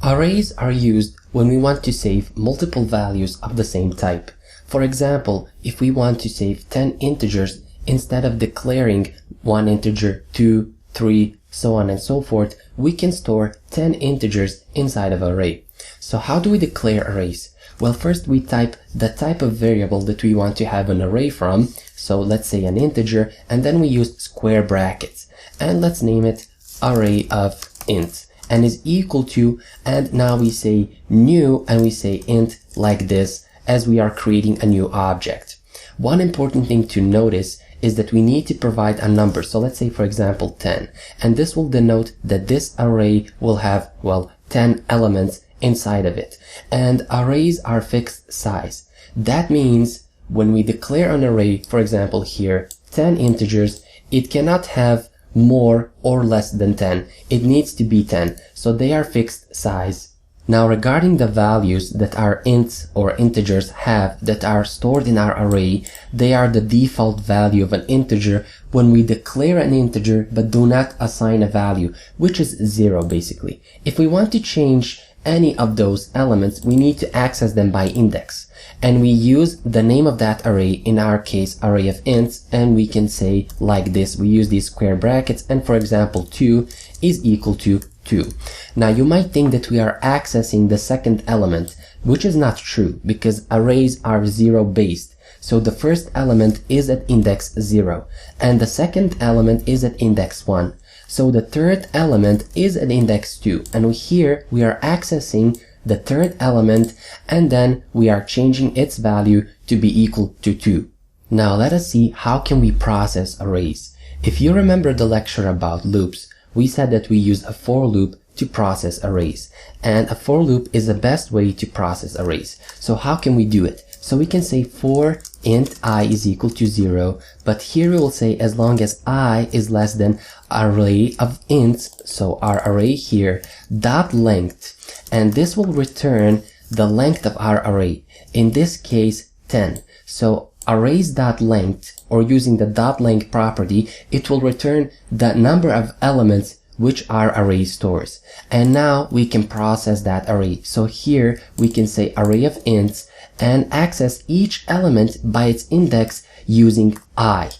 Arrays are used when we want to save multiple values of the same type. For example, if we want to save 10 integers, instead of declaring one integer, 2, 3, so on and so forth, we can store 10 integers inside of an array. So how do we declare arrays? Well, first we type the type of variable that we want to have an array from. So let's say an integer, and then we use square brackets. And let's name it array of int. And is equal to, and now we say new and we say int like this as we are creating a new object. One important thing to notice is that we need to provide a number. So let's say, for example, 10. And this will denote that this array will have, well, 10 elements inside of it. And arrays are fixed size. That means when we declare an array, for example here, 10 integers, it cannot have more or less than 10. It needs to be 10. So they are fixed size. Now regarding the values that our ints or integers have that are stored in our array, they are the default value of an integer when we declare an integer but do not assign a value, which is 0 basically. If we want to change any of those elements, we need to access them by index. And we use the name of that array, in our case array of ints, and we can say like this. We use these square brackets, and for example 2 is equal to 2. Now you might think that we are accessing the second element, which is not true because arrays are 0 based. So the first element is at index 0 and the second element is at index 1. So the third element is at index 2, and here we are accessing the third element, and then we are changing its value to be equal to 2. Now let us see how can we process arrays. If you remember the lecture about loops, we said that we use a for loop to process arrays, and a for loop is the best way to process arrays. So how can we do it? So we can say for int I is equal to 0, but here we will say as long as I is less than array of ints, so our array here, dot length, and this will return the length of our array, in this case 10. So arrays.length, or using the dot length property, it will return the number of elements which our array stores. And now we can process that array. So here we can say array of ints and access each element by its index using I.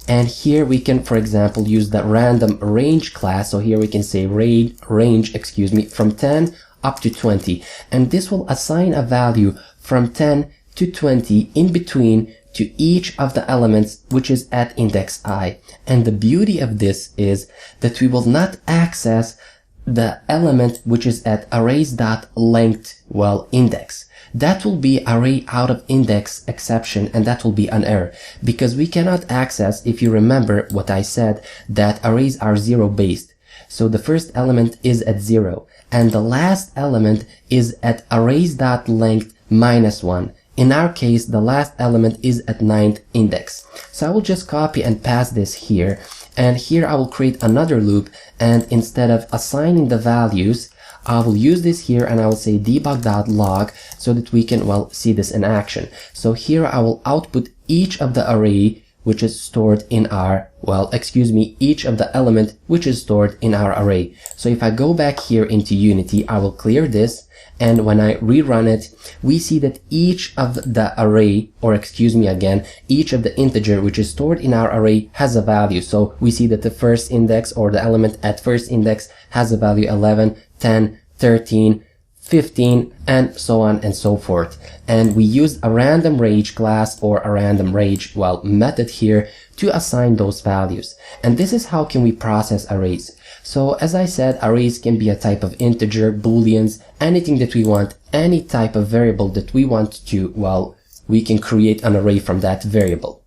And here we can, for example, use the random range class. So here we can say range from 10 up to 20. And this will assign a value from 10 to 20 in between to each of the elements which is at index I. And the beauty of this is that we will not access the element which is at arrays.length, well, index. That will be array out of index exception, and that will be an error because we cannot access, if you remember what I said, that arrays are 0 based. So the first element is at 0 and the last element is at arrays.length -1. In our case, the last element is at 9th index. So I will just copy and paste this here, and here I will create another loop, and instead of assigning the values, I will use this here and I will say debug.log so that we can, well, see this in action. So here I will output each of the array which is stored in our, each of the element which is stored in our array. So if I go back here into Unity, I will clear this, and when I rerun it, we see that each of the array, each of the integer which is stored in our array has a value. So we see that the first index, or the element at first index, has a value 11, 10, 13, 15, and so on and so forth. And we use a random range class, or a random range, method here to assign those values. And this is how can we process arrays. So as I said, arrays can be a type of integer, booleans, anything that we want, any type of variable that we want to, we can create an array from that variable.